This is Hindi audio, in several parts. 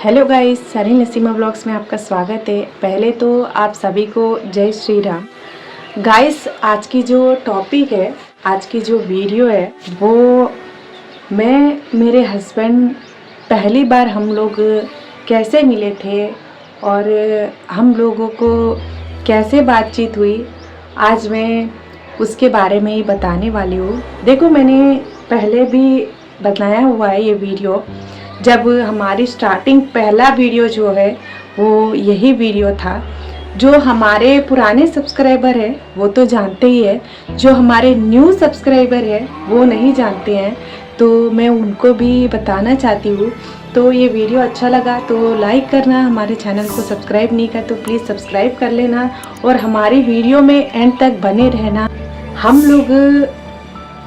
हेलो गाइस, सारी नसीमा ब्लॉग्स में आपका स्वागत है। पहले तो आप सभी को जय श्री राम। गाइस, आज की जो टॉपिक है, आज की जो वीडियो है, वो मैं मेरे हस्बैंड पहली बार हम लोग कैसे मिले थे और हम लोगों को कैसे बातचीत हुई, आज मैं उसके बारे में ही बताने वाली हूँ। देखो, मैंने पहले भी बताया हुआ है ये वीडियो। जब हमारी स्टार्टिंग पहला वीडियो जो है वो यही वीडियो था। जो हमारे पुराने सब्सक्राइबर है वो तो जानते ही है, जो हमारे न्यू सब्सक्राइबर है वो नहीं जानते हैं, तो मैं उनको भी बताना चाहती हूँ। तो ये वीडियो अच्छा लगा तो लाइक करना, हमारे चैनल को सब्सक्राइब नहीं कर तो प्लीज़ सब्सक्राइब कर लेना और हमारी वीडियो में एंड तक बने रहना। हम लोग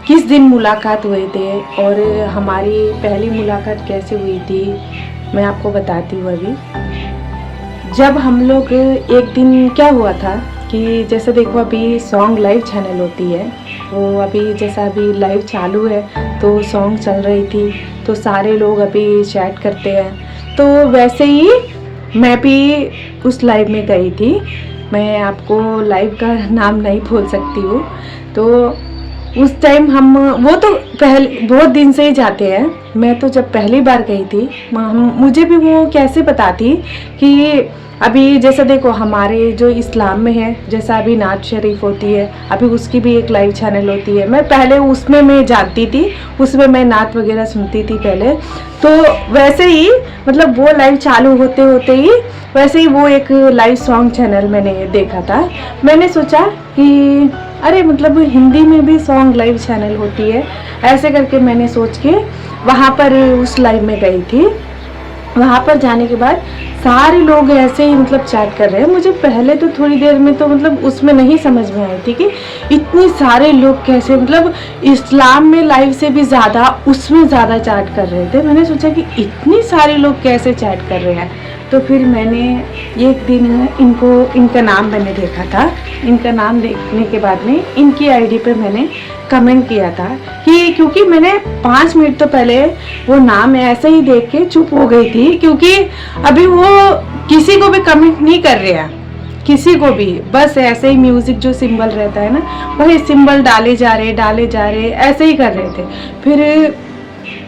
किस दिन मुलाकात हुए थे और हमारी पहली मुलाकात कैसे हुई थी, मैं आपको बताती हूँ। अभी जब हम लोग एक दिन क्या हुआ था कि जैसे देखो, अभी सॉन्ग लाइव चैनल होती है, वो अभी जैसा अभी लाइव चालू है तो सॉन्ग चल रही थी, तो सारे लोग अभी चैट करते हैं। तो वैसे ही मैं भी उस लाइव में गई थी। मैं आपको लाइव का नाम नहीं बोल सकती हूँ। तो उस टाइम वो तो पहले बहुत दिन से ही जाते हैं। मैं तो जब पहली बार गई थी, मुझे भी वो कैसे बताती कि अभी जैसा देखो, हमारे जो इस्लाम में है, जैसा अभी नात शरीफ होती है, अभी उसकी भी एक लाइव चैनल होती है। मैं पहले उसमें मैं जानती थी, उसमें मैं नात वगैरह सुनती थी पहले। तो वैसे ही मतलब वो लाइव चालू होते होते ही वैसे ही वो एक लाइव सॉन्ग चैनल मैंने देखा था। मैंने सोचा कि अरे मतलब हिंदी में भी सॉन्ग लाइव चैनल होती है, ऐसे करके मैंने सोच के वहाँ पर उस लाइव में गई थी। वहाँ पर जाने के बाद सारे लोग ऐसे ही मतलब चैट कर रहे हैं। मुझे पहले तो थोड़ी देर में तो मतलब उसमें नहीं समझ में आई थी कि इतने सारे लोग कैसे, मतलब इस्लाम में लाइव से भी ज़्यादा उसमें ज़्यादा चैट कर रहे थे। मैंने सोचा कि इतने सारे लोग कैसे चैट कर रहे हैं। तो फिर मैंने एक दिन इनका नाम मैंने देखा था। इनका नाम देखने के बाद में इनकी आईडी पे मैंने कमेंट किया था कि, क्योंकि मैंने 5 मिनट तो पहले वो नाम ऐसे ही देख के चुप हो गई थी, क्योंकि अभी वो किसी को भी कमेंट नहीं कर रहे हैं, किसी को भी, बस ऐसे ही म्यूजिक जो सिंबल रहता है ना, वही सिंबल डाले जा रहे ऐसे ही कर रहे थे। फिर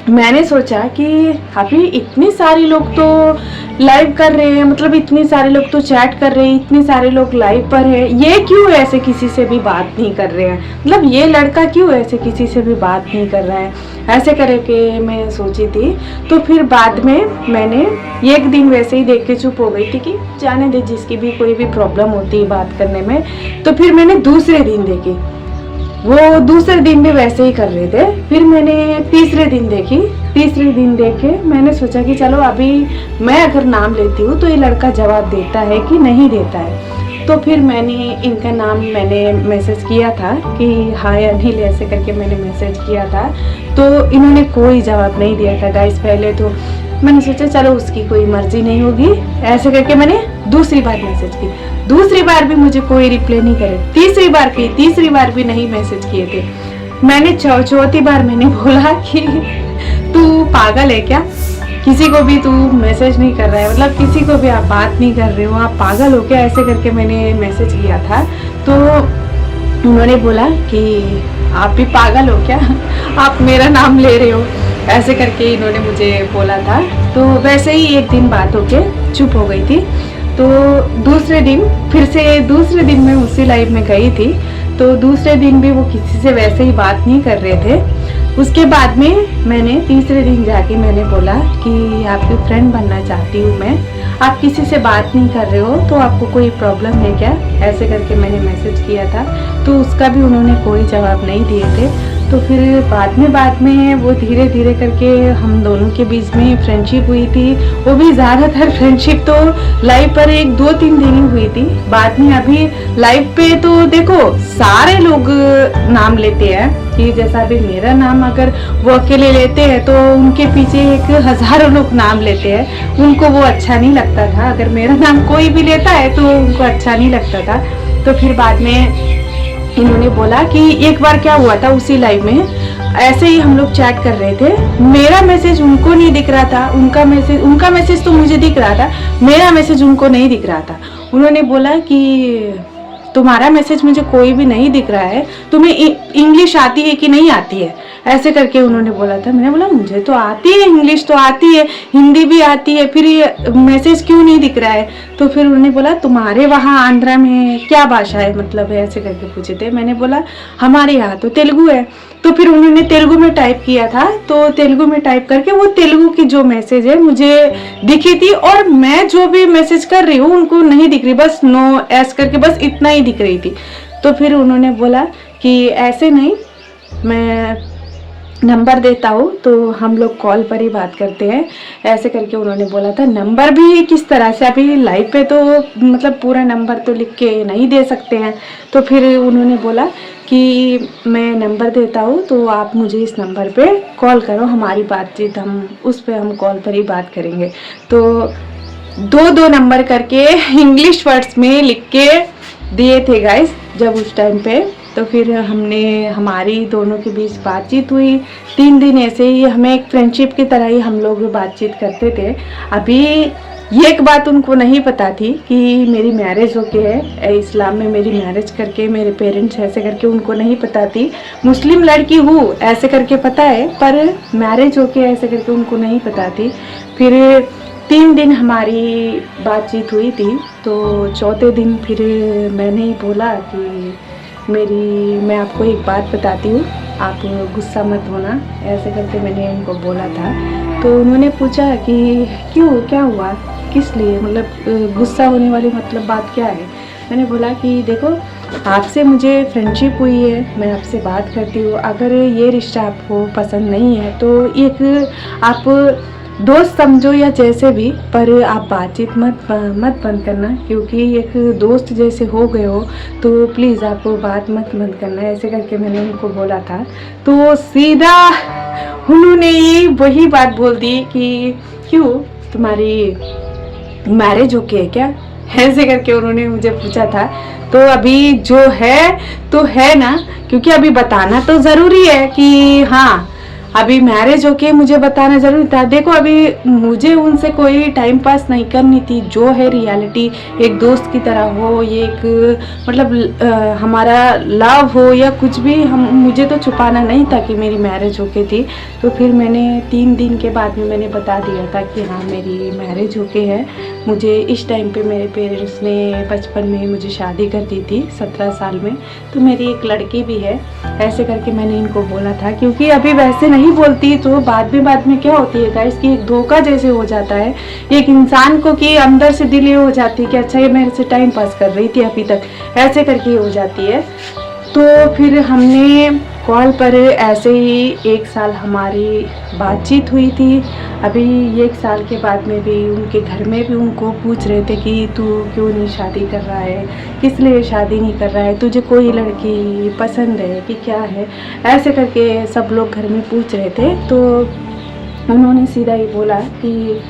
मैंने सोचा कि अभी इतने सारे लोग तो लाइव कर रहे हैं, मतलब इतने सारे लोग तो चैट कर रहे हैं, इतने सारे लोग लाइव पर है, ये क्यों ऐसे किसी से भी बात नहीं कर रहे हैं, मतलब ये लड़का क्यों ऐसे किसी से भी बात नहीं कर रहा है, ऐसे करके मैं सोची थी। तो फिर बाद में मैंने एक दिन वैसे ही देख के चुप हो गई थी कि जाने दे, जिसकी भी कोई भी प्रॉब्लम होती है बात करने में। तो फिर मैंने दूसरे दिन देखी, वो दूसरे दिन भी वैसे ही कर रहे थे। फिर मैंने तीसरे दिन देखी, तीसरे दिन देख के मैंने सोचा कि चलो अभी मैं अगर नाम लेती हूँ तो ये लड़का जवाब देता है कि नहीं देता है। तो फिर मैंने इनका नाम मैंने मैसेज किया था कि हाय अनिल, ऐसे करके मैंने मैसेज किया था। तो इन्होंने कोई जवाब नहीं दिया था गाइस। पहले तो मैंने सोचा चलो उसकी कोई मर्जी नहीं होगी, ऐसे करके मैंने दूसरी बार मैसेज की। दूसरी बार भी मुझे कोई रिप्लाई नहीं करे। तीसरी बार की, तीसरी बार भी नहीं मैसेज किए थे। मैंने चौथी बार मैंने बोला कि तू पागल है क्या, किसी को भी तू मैसेज नहीं कर रहा है, मतलब किसी को भी आप बात नहीं कर रहे हो, आप पागल हो क्या, ऐसे करके मैंने मैसेज किया था। तो उन्होंने बोला कि आप भी पागल हो क्या, आप मेरा नाम ले रहे हो, ऐसे करके इन्होंने मुझे बोला था। तो वैसे ही एक दिन बात होके चुप हो गई थी। तो दूसरे दिन मैं उसी लाइव में गई थी। तो दूसरे दिन भी वो किसी से वैसे ही बात नहीं कर रहे थे। उसके बाद में मैंने तीसरे दिन जाके मैंने बोला कि आपकी फ्रेंड बनना चाहती हूँ मैं, आप किसी से बात नहीं कर रहे हो तो आपको कोई प्रॉब्लम है क्या, ऐसे करके मैंने मैसेज किया था। तो उसका भी उन्होंने कोई जवाब नहीं दिए थे। तो फिर बाद में वो धीरे धीरे करके हम दोनों के बीच में फ्रेंडशिप हुई थी। वो भी ज़्यादातर फ्रेंडशिप तो लाइव पर 1-2-3 दिन ही हुई थी। बाद में अभी लाइव पे तो देखो सारे लोग नाम लेते हैं कि जैसा अभी मेरा नाम अगर वो अकेले लेते हैं तो उनके पीछे 1000 लोग नाम लेते हैं, उनको वो अच्छा नहीं लगता था। अगर मेरा नाम कोई भी लेता है तो उनको अच्छा नहीं लगता था। तो फिर बाद में इन्होंने बोला कि एक बार क्या हुआ था उसी लाइव में, ऐसे ही हम लोग चैट कर रहे थे। मेरा मैसेज उनको नहीं दिख रहा था, उनका मैसेज तो मुझे दिख रहा था, मेरा मैसेज उनको नहीं दिख रहा था। उन्होंने बोला कि तुम्हारा मैसेज मुझे कोई भी नहीं दिख रहा है, तुम्हें इंग्लिश आती है कि नहीं आती है, ऐसे करके उन्होंने बोला था। मैंने बोला मुझे तो आती है, इंग्लिश तो आती है, हिंदी भी आती है, फिर ये मैसेज क्यों नहीं दिख रहा है। तो फिर उन्होंने बोला तुम्हारे वहाँ आंध्रा में क्या भाषा है, मतलब ऐसे करके पूछे थे। मैंने बोला हमारे यहाँ तो तेलुगु है। तो फिर उन्होंने तेलुगु में टाइप किया था, तो तेलुगु में टाइप करके वो तेलुगु की जो मैसेज है मुझे दिखी थी, और मैं जो भी मैसेज कर रही हूँ उनको नहीं दिख रही, बस नो ऐस करके बस इतना ही दिख रही थी। तो फिर उन्होंने बोला कि ऐसे नहीं, मैं नंबर देता हूँ तो हम लोग कॉल पर ही बात करते हैं, ऐसे करके उन्होंने बोला था। नंबर भी किस तरह से, अभी लाइव पे तो मतलब पूरा नंबर तो लिख के नहीं दे सकते हैं। तो फिर उन्होंने बोला कि मैं नंबर देता हूँ तो आप मुझे इस नंबर पे कॉल करो, हमारी बातचीत हम उस पे हम कॉल पर ही बात करेंगे। तो दो नंबर करके इंग्लिश वर्ड्स में लिख के दिए थे गाइस जब उस टाइम पे। तो फिर हमने हमारी दोनों के बीच बातचीत हुई 3 दिन, ऐसे ही हमें एक फ्रेंडशिप की तरह ही हम लोग बातचीत करते थे। अभी ये एक बात उनको नहीं पता थी कि मेरी मैरिज होके है, इस्लाम में मेरी मैरिज करके मेरे पेरेंट्स ऐसे करके उनको नहीं पता थी। मुस्लिम लड़की हूँ ऐसे करके पता है, पर मैरिज होके ऐसे करके उनको नहीं पता थी। फिर 3 दिन हमारी बातचीत हुई थी, तो चौथे दिन फिर मैंने ही बोला कि मैं आपको एक बात बताती हूँ, आप गुस्सा मत होना, ऐसे करके मैंने उनको बोला था। तो उन्होंने पूछा कि क्यों, क्या हुआ, किस लिए, मतलब गुस्सा होने वाली मतलब बात क्या है। मैंने बोला कि देखो आपसे मुझे फ्रेंडशिप हुई है, मैं आपसे बात करती हूँ, अगर ये रिश्ता आपको पसंद नहीं है तो एक आप दोस्त समझो या जैसे भी, पर आप बातचीत मत बंद करना, क्योंकि एक दोस्त जैसे हो गए हो तो प्लीज़ आप बात मत बंद करना, ऐसे करके मैंने उनको बोला था। तो सीधा उन्होंने ये वही बात बोल दी कि क्यों तुम्हारी मैरिज होके है क्या, ऐसे करके उन्होंने मुझे पूछा था। तो अभी जो है तो है ना, क्योंकि अभी बताना तो ज़रूरी है कि हाँ अभी मैरिज होके मुझे बताना जरूरी था। देखो अभी मुझे उनसे कोई टाइम पास नहीं करनी थी, जो है रियलिटी एक दोस्त की तरह हो, ये एक मतलब हमारा लव हो या कुछ भी, मुझे तो छुपाना नहीं था कि मेरी मैरिज होके थी। तो फिर मैंने 3 दिन के बाद में मैंने बता दिया था कि हाँ मेरी मैरिज होके है। मुझे इस टाइम पे मेरे पेरेंट्स ने बचपन में मुझे शादी कर दी थी 17 साल में, तो मेरी एक लड़की भी है, ऐसे करके मैंने इनको बोला था। क्योंकि अभी वैसे नहीं बोलती तो बाद में क्या होती है गाइस कि एक धोखा जैसे हो जाता है एक इंसान को, कि अंदर से दिल ये हो जाती है कि अच्छा ये मेरे से टाइम पास कर रही थी अभी तक, ऐसे करके हो जाती है। तो फिर हमने कॉल पर ऐसे ही 1 साल हमारी बातचीत हुई थी। अभी 1 साल के बाद में भी उनके घर में भी उनको पूछ रहे थे कि तू क्यों नहीं शादी कर रहा है, किस लिए शादी नहीं कर रहा है, तुझे कोई लड़की पसंद है कि क्या है, ऐसे करके सब लोग घर में पूछ रहे थे। तो उन्होंने सीधा ही बोला कि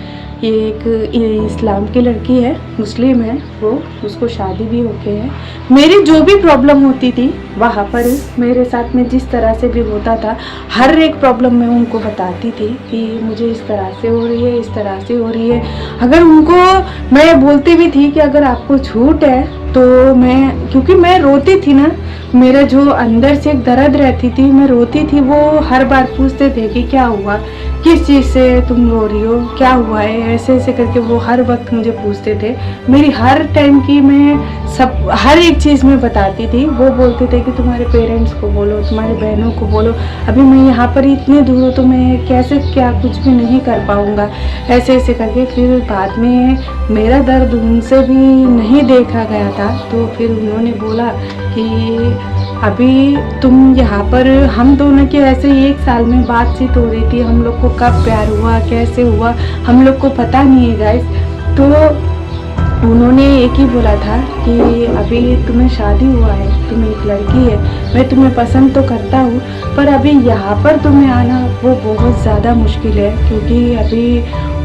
ये एक इस्लाम की लड़की है, मुस्लिम है वो, उसको शादी भी होके है। मेरी जो भी प्रॉब्लम होती थी वहाँ पर मेरे साथ में जिस तरह से भी होता था, हर एक प्रॉब्लम मैं उनको बताती थी कि मुझे इस तरह से हो रही है, इस तरह से हो रही है। अगर उनको मैं बोलती भी थी कि अगर आपको छूट है तो मैं, क्योंकि मैं रोती थी ना, मेरा जो अंदर से एक दर्द रहती थी, मैं रोती थी। वो हर बार पूछते थे कि क्या हुआ, किस चीज़ से तुम रो रही हो, क्या हुआ है, ऐसे ऐसे करके वो हर वक्त मुझे पूछते थे। मेरी हर टाइम की मैं सब हर एक चीज़ में बताती थी। वो बोलते थे कि तुम्हारे पेरेंट्स को बोलो, तुम्हारे बहनों को बोलो, अभी मैं यहाँ पर इतने दूर हूँ तो मैं कैसे क्या कुछ भी नहीं कर पाऊँगा, ऐसे ऐसे करके। फिर बाद में मेरा दर्द उनसे भी नहीं देखा गया था, तो फिर उन्होंने बोला कि अभी तुम यहाँ पर, हम दोनों की ऐसे ही 1 साल में बातचीत हो रही थी, हम लोग को कब प्यार हुआ कैसे हुआ हम लोग को पता नहीं है गाइस। तो उन्होंने एक ही बोला था कि अभी तुम्हें शादी हुआ है, तुम एक लड़की है, मैं तुम्हें पसंद तो करता हूँ, पर अभी यहाँ पर तुम्हें आना वो बहुत ज़्यादा मुश्किल है, क्योंकि अभी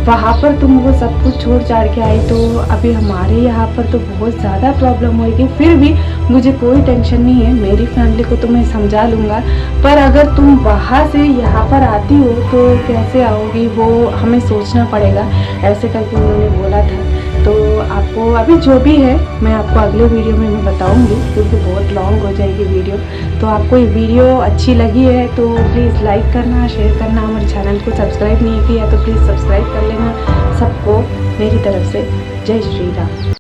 वहाँ पर तुम वो सब कुछ छोड़ छाड़ के आई, तो अभी हमारे यहाँ पर तो बहुत ज़्यादा प्रॉब्लम होगी। फिर भी मुझे कोई टेंशन नहीं है, मेरी फैमिली को तो मैं समझा लूँगा, पर अगर तुम वहाँ से यहाँ पर आती हो तो कैसे आओगी वो हमें सोचना पड़ेगा, ऐसे करके उन्होंने बोला था। तो आपको अभी जो भी है मैं आपको अगले वीडियो में मैं बताऊंगी, क्योंकि बहुत लॉन्ग हो जाएगी वीडियो। तो आपको ये वीडियो अच्छी लगी है तो प्लीज़ लाइक करना, शेयर करना, हमारे चैनल को सब्सक्राइब नहीं किया तो प्लीज़ सब्सक्राइब कर लेना। सबको मेरी तरफ से जय श्री राम।